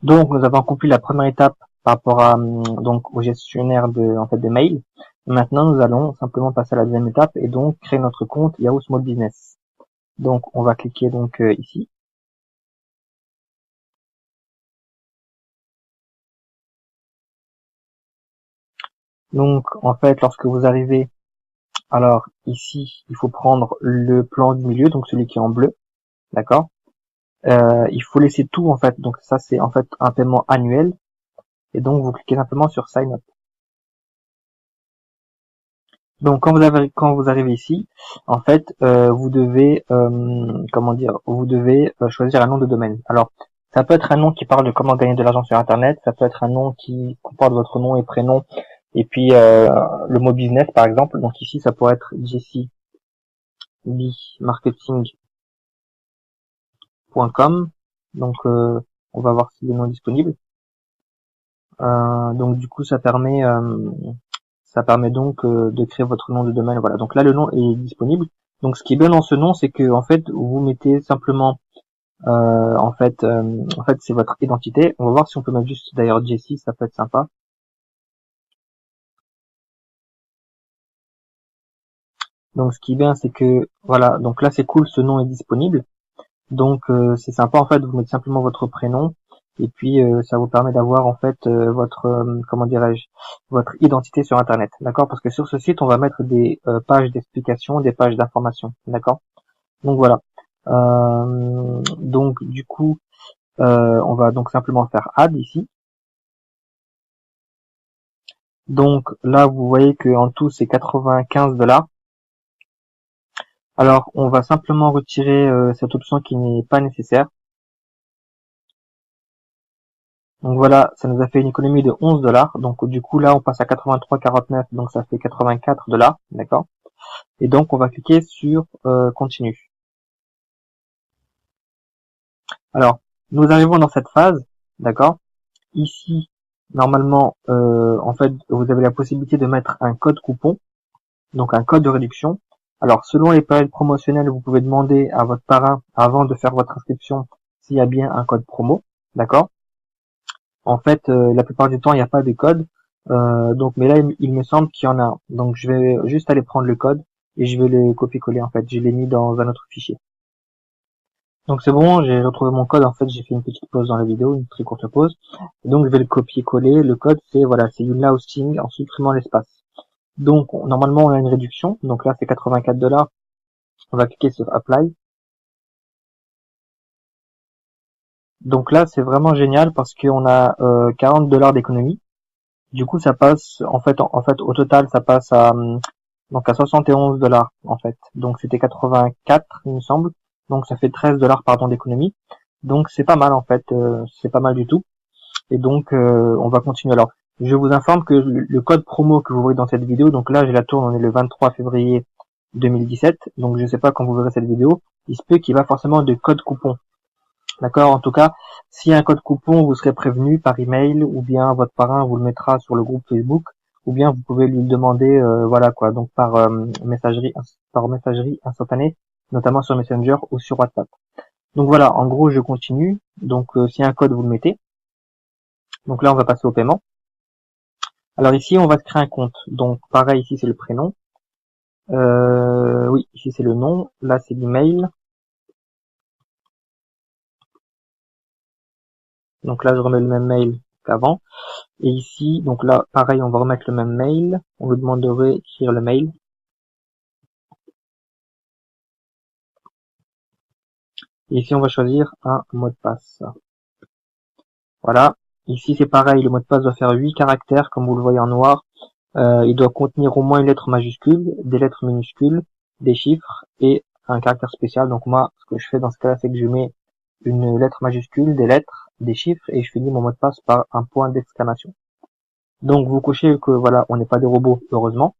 Donc nous avons accompli la première étape par rapport à donc au gestionnaire des mails. Maintenant nous allons simplement passer à la deuxième étape et donc créer notre compte Yahoo Small Business. Donc on va cliquer donc ici. Donc en fait lorsque vous arrivez, alors ici il faut prendre le plan du milieu, donc celui qui est en bleu, d'accord. Il faut laisser tout en fait, donc ça c'est en fait un paiement annuel et donc vous cliquez simplement sur Sign Up. Donc quand vous arrivez ici, en fait, vous devez vous devez choisir un nom de domaine. Alors, ça peut être un nom qui parle de comment gagner de l'argent sur Internet, ça peut être un nom qui comporte votre nom et prénom et puis le mot business par exemple. Donc ici, ça pourrait être jcbmarketing.com. Donc on va voir si le nom est disponible. Donc du coup, ça permet donc de créer votre nom de domaine. Voilà. Donc là, le nom est disponible. Donc ce qui est bien dans ce nom, c'est que en fait, vous mettez simplement, en fait, c'est votre identité. On va voir si on peut mettre juste d'ailleurs Jessie, ça peut être sympa. Donc ce qui est bien, c'est que voilà. Donc là, c'est cool, ce nom est disponible. Donc c'est sympa en fait. Vous mettez simplement votre prénom et puis ça vous permet d'avoir en fait votre comment dirais-je votre identité sur Internet, d'accord? Parce que sur ce site, on va mettre des pages d'explication, des pages d'information, d'accord? Donc voilà. Donc du coup, on va donc simplement faire add ici. Donc là, vous voyez que en tout c'est 95 $. Alors on va simplement retirer cette option qui n'est pas nécessaire. Donc voilà, ça nous a fait une économie de 11 $. Donc du coup là, on passe à 83,49, donc ça fait 84 $, d'accord. Et donc on va cliquer sur continue. Alors nous arrivons dans cette phase, d'accord. Ici, normalement, en fait, vous avez la possibilité de mettre un code coupon, donc un code de réduction. Alors, selon les périodes promotionnelles, vous pouvez demander à votre parrain, avant de faire votre inscription, s'il y a bien un code promo, d'accord. En fait, la plupart du temps, il n'y a pas de code, donc, mais là, il me semble qu'il y en a un. Donc, je vais juste aller prendre le code et je vais le copier-coller. En fait, je l'ai mis dans un autre fichier. Donc c'est bon, j'ai retrouvé mon code. En fait, j'ai fait une petite pause dans la vidéo, une très courte pause. Et donc je vais le copier-coller. Le code, c'est voilà, c'est Joomla Hosting en supprimant l'espace. Donc normalement, on a une réduction. Donc là, c'est 84 $. On va cliquer sur Apply. Donc là, c'est vraiment génial parce qu'on a 40 $ d'économie. Du coup, ça passe en fait au total, ça passe à donc à 71 $ en fait. Donc c'était 84, il me semble. Donc ça fait 13 $ pardon d'économie. Donc c'est pas mal en fait, c'est pas mal du tout. Et donc on va continuer. Alors je vous informe que le code promo que vous voyez dans cette vidéo, donc là j'ai la tourne, on est le 23 février 2017, donc je sais pas quand vous verrez cette vidéo, il se peut qu'il y ait forcément de code coupon. D'accord. En tout cas, s'il y a un code coupon, vous serez prévenu par email ou bien votre parrain vous le mettra sur le groupe Facebook ou bien vous pouvez lui demander voilà quoi, donc par messagerie instantanée, notamment sur Messenger ou sur WhatsApp. Donc voilà, en gros, je continue. Donc s'il y a un code, vous le mettez. Donc là, on va passer au paiement. Alors ici, on va créer un compte. Donc pareil, ici c'est le prénom. Oui, ici c'est le nom. Là, c'est l'email. Donc là, je remets le même mail qu'avant. Et ici, donc là, pareil, on va remettre le même mail. On vous demande de réécrire le mail. Et ici, on va choisir un mot de passe. Voilà. Ici, c'est pareil, le mot de passe doit faire 8 caractères, comme vous le voyez en noir. Il doit contenir au moins une lettre majuscule, des lettres minuscules, des chiffres et un caractère spécial. Donc moi, ce que je fais dans ce cas-là, c'est que je mets une lettre majuscule, des lettres, des chiffres et je finis mon mot de passe par un point d'exclamation. Donc vous cochez que voilà, on n'est pas des robots, heureusement.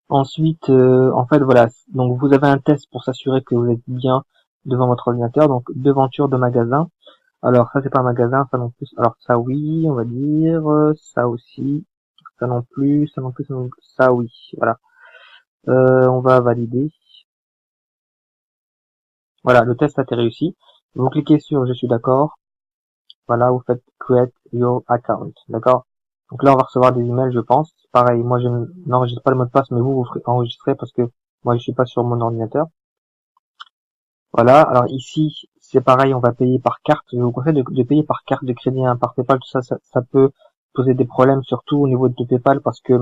Ensuite, en fait, voilà. Donc vous avez un test pour s'assurer que vous êtes bien devant votre ordinateur. Donc devanture de magasin. Alors ça c'est pas un magasin, ça non plus. Alors ça oui, on va dire, ça aussi, ça non plus, ça non plus, ça non plus, ça oui. Voilà. On va valider. Voilà, le test a été réussi. Vous cliquez sur je suis d'accord. Voilà, vous faites create your account, d'accord? Donc là, on va recevoir des emails, je pense. Pareil, moi, je n'enregistre pas le mot de passe, mais vous ferez enregistrer parce que moi, je suis pas sur mon ordinateur. Voilà. Alors ici, c'est pareil, on va payer par carte. Je vous conseille de payer par carte de crédit, hein, par PayPal. Tout ça, ça peut poser des problèmes, surtout au niveau de PayPal, parce que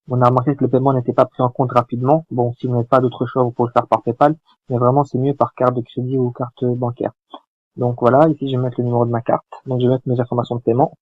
on a remarqué que le paiement n'était pas pris en compte rapidement. Bon, si vous n'avez pas d'autre choix, vous pouvez le faire par PayPal, mais vraiment, c'est mieux par carte de crédit ou carte bancaire. Donc voilà, ici, je vais mettre le numéro de ma carte. Donc je vais mettre mes informations de paiement.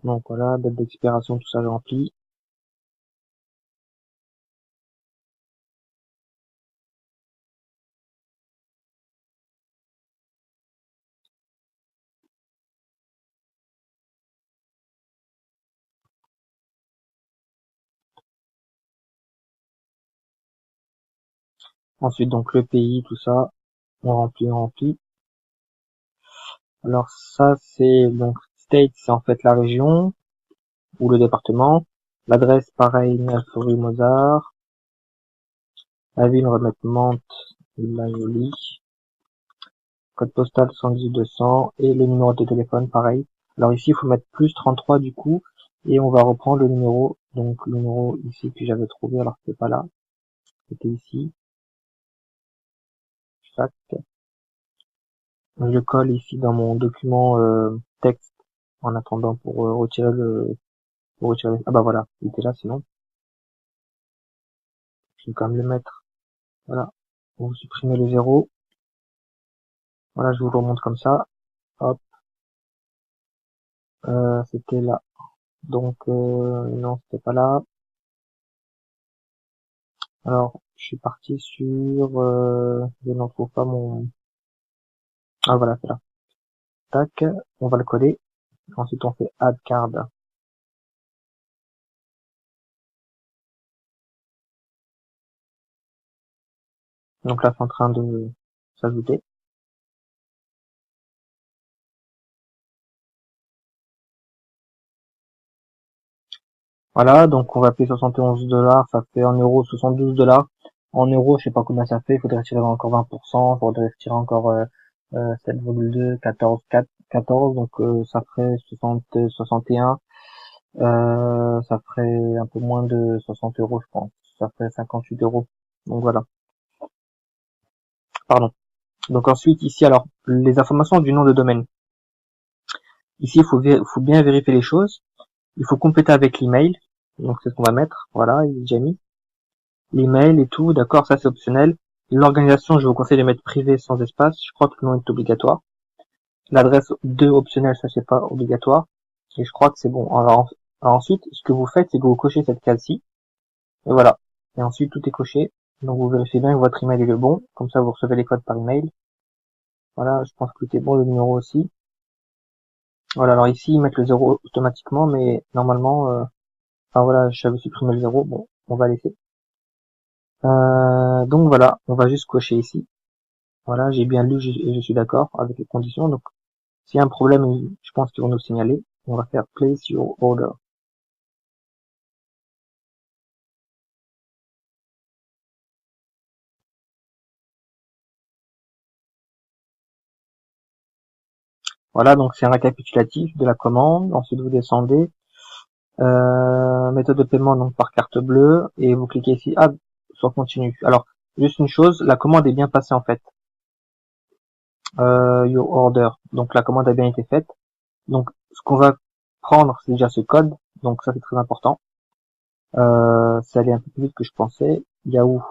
Donc voilà, date d'expiration, tout ça, je remplis. Ensuite, donc le pays, tout ça, on remplit. Alors ça, c'est donc state, c'est en fait la région ou le département. L'adresse, pareil, 9 rue Mozart. La ville, on va mettre Mantes, la Jolie. Code postal 110-200 et le numéro de téléphone, pareil. Alors ici, il faut mettre plus 33 du coup, et on va reprendre le numéro. Donc le numéro ici que j'avais trouvé, alors c'est pas là, c'était ici. Tac. Je le colle ici dans mon document texte en attendant pour retirer. Ah bah voilà, il était là sinon. Je vais quand même le mettre. Voilà. Vous supprimez le 0. Voilà, je vous le remonte comme ça. Hop. C'était là. Donc non, c'était pas là. Alors, je suis parti sur je n'en trouve pas mon. Ah voilà, c'est là. Tac, on va le coller. Ensuite on fait add card. Donc là c'est en train de s'ajouter. Voilà, donc on va payer 71 $, ça fait en euros 72 $. En euros, je sais pas combien ça fait, il faudrait retirer encore 20%, il faudrait retirer encore 7,2, 14, 4, 14, donc ça ferait 60, 61, ça ferait un peu moins de 60 euros, je pense. Ça ferait 58 euros. Donc voilà, pardon. Donc ensuite, ici, alors, les informations du nom de domaine. Ici, faut bien vérifier les choses. Il faut compléter avec l'email. Donc c'est ce qu'on va mettre. Voilà, il est déjà mis. L'email et tout, d'accord, ça c'est optionnel. L'organisation, je vous conseille de mettre privé sans espace. Je crois que le nom est obligatoire. L'adresse 2 optionnel, ça c'est pas obligatoire. Et je crois que c'est bon. Alors ensuite, ce que vous faites, c'est que vous cochez cette case-ci. Et voilà. Et ensuite, tout est coché. Donc vous vérifiez bien que votre email est le bon. Comme ça, vous recevez les codes par email. Voilà, je pense que tout est bon, le numéro aussi. Voilà, alors ici, ils mettent le 0 automatiquement, mais normalement, enfin voilà, j'avais supprimé le 0. Bon, on va laisser. Donc voilà, on va juste cocher ici. Voilà, j'ai bien lu et je suis d'accord avec les conditions. Donc, s'il y a un problème, je pense qu'ils vont nous signaler. On va faire place your order. Voilà, donc c'est un récapitulatif de la commande. Ensuite, vous descendez. Méthode de paiement donc par carte bleue et vous cliquez ici sur continue. Alors, juste une chose, la commande est bien passée en fait. Your order. Donc la commande a bien été faite. Donc ce qu'on va prendre, c'est déjà ce code. Donc ça c'est très important. Ça allait un peu plus vite que je pensais. Yahoo.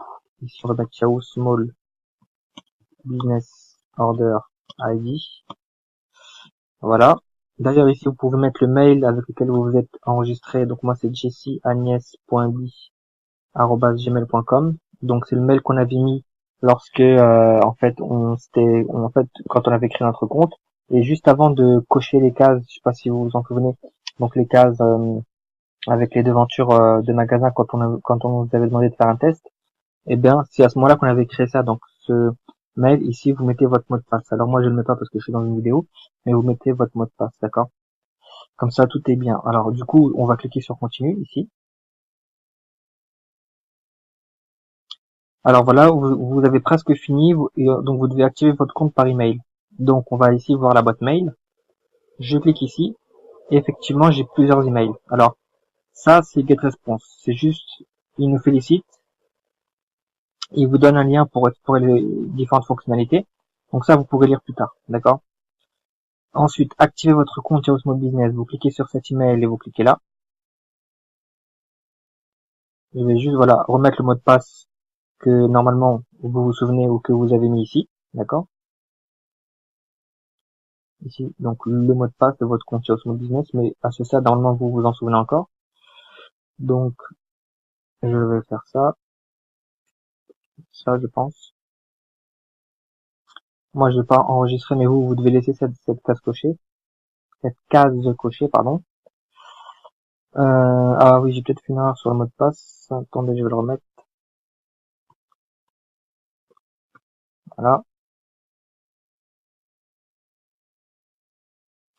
Ici on va mettre Yahoo Small Business Order ID. Voilà. D'ailleurs ici vous pouvez mettre le mail avec lequel vous vous êtes enregistré. Donc moi c'est jessieagnès.b@gmail.com. Donc c'est le mail qu'on avait mis lorsque en fait quand on avait créé notre compte et juste avant de cocher les cases, je sais pas si vous vous en souvenez, donc les cases avec les devantures de magasin quand on vous avait demandé de faire un test, eh bien c'est à ce moment-là qu'on avait créé ça. Donc ce mail ici, vous mettez votre mot de passe. Alors moi je le mets pas parce que je suis dans une vidéo, mais vous mettez votre mot de passe, d'accord? Comme ça tout est bien. Alors du coup on va cliquer sur continue ici. Alors voilà, vous avez presque fini, donc vous devez activer votre compte par email. Donc on va ici voir la boîte mail. Je clique ici et effectivement j'ai plusieurs emails. Alors ça c'est GetResponse, c'est juste il nous félicite, il vous donne un lien pour explorer les différentes fonctionnalités. Donc ça vous pourrez lire plus tard, d'accord? Ensuite, activez votre compte Yahoo Small Business, vous cliquez sur cet email et vous cliquez là. Je vais juste voilà remettre le mot de passe que normalement vous vous souvenez ou que vous avez mis ici, d'accord? Ici, donc le mot de passe de votre compte Yahoo Small Business, mais à ce stade, normalement vous vous en souvenez encore. Donc je vais faire ça je pense. Moi je vais pas enregistrer, mais vous devez laisser cette case cochée, pardon. Ah oui, j'ai peut-être fait une erreur sur le mot de passe. Attendez, je vais le remettre. Voilà.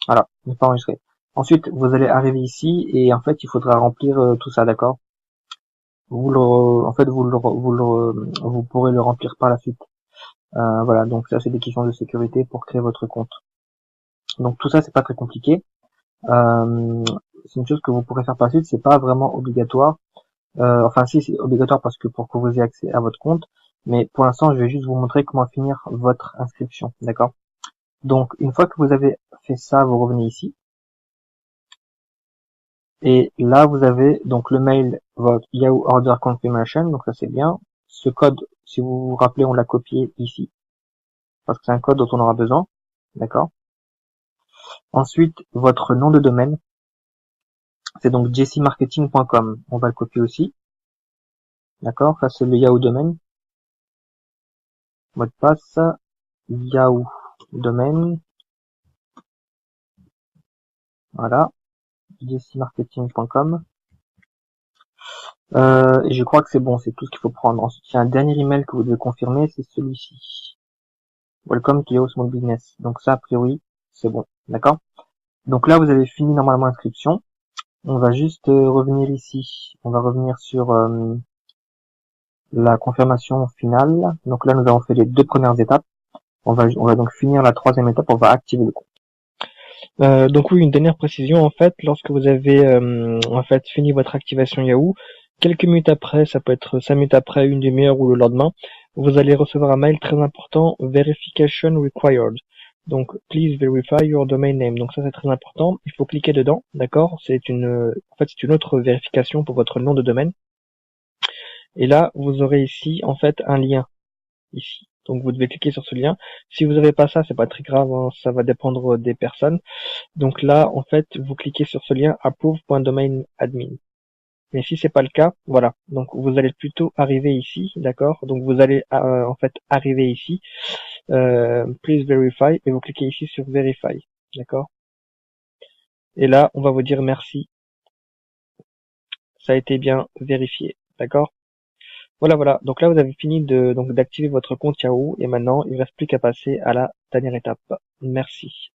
Voilà, il n'est pas enregistré. Ensuite, vous allez arriver ici et en fait, il faudra remplir tout ça, d'accord? En fait, vous pourrez le remplir par la suite. Voilà, donc ça, c'est des questions de sécurité pour créer votre compte. Donc tout ça, c'est pas très compliqué. C'est une chose que vous pourrez faire par la suite. C'est pas vraiment obligatoire. Enfin, si, c'est obligatoire parce que pour que vous ayez accès à votre compte. Mais pour l'instant, je vais juste vous montrer comment finir votre inscription, d'accord? Donc, une fois que vous avez fait ça, vous revenez ici. Et là, vous avez donc le mail, votre Yahoo Order Confirmation, donc ça c'est bien. Ce code, si vous vous rappelez, on l'a copié ici, parce que c'est un code dont on aura besoin, d'accord? Ensuite, votre nom de domaine, c'est donc jcmarketing.com, on va le copier aussi, d'accord? Ça c'est le Yahoo domaine. Mot de passe, Yahoo domaine, voilà, jcmarketing.com. Et je crois que c'est bon, c'est tout ce qu'il faut prendre. Ensuite, il y a un dernier email que vous devez confirmer, c'est celui-ci. Welcome to Yahoo Small Business. Donc ça, a priori, c'est bon, d'accord? Donc là, vous avez fini normalement l'inscription. On va juste revenir ici. On va revenir sur la confirmation finale. Donc là, nous avons fait les deux premières étapes. On va donc finir la troisième étape. On va activer le compte. Donc oui, une dernière précision en fait, lorsque vous avez en fait fini votre activation Yahoo, quelques minutes après, ça peut être 5 minutes après, une demi-heure ou le lendemain, vous allez recevoir un mail très important, Verification Required. Donc please verify your domain name. Donc ça c'est très important. Il faut cliquer dedans, d'accord? C'est c'est une autre vérification pour votre nom de domaine. Et là, vous aurez ici en fait un lien ici. Donc vous devez cliquer sur ce lien. Si vous n'avez pas ça, c'est pas très grave, hein, ça va dépendre des personnes. Donc là, en fait, vous cliquez sur ce lien approve.domain-admin. Mais si c'est pas le cas, voilà. Donc vous allez plutôt arriver ici, d'accord? Donc vous allez en fait arriver ici, please verify, et vous cliquez ici sur verify, d'accord? Et là, on va vous dire merci, ça a été bien vérifié, d'accord? Voilà. Donc là, vous avez fini d'activer votre compte Yahoo, et maintenant, il ne reste plus qu'à passer à la dernière étape. Merci.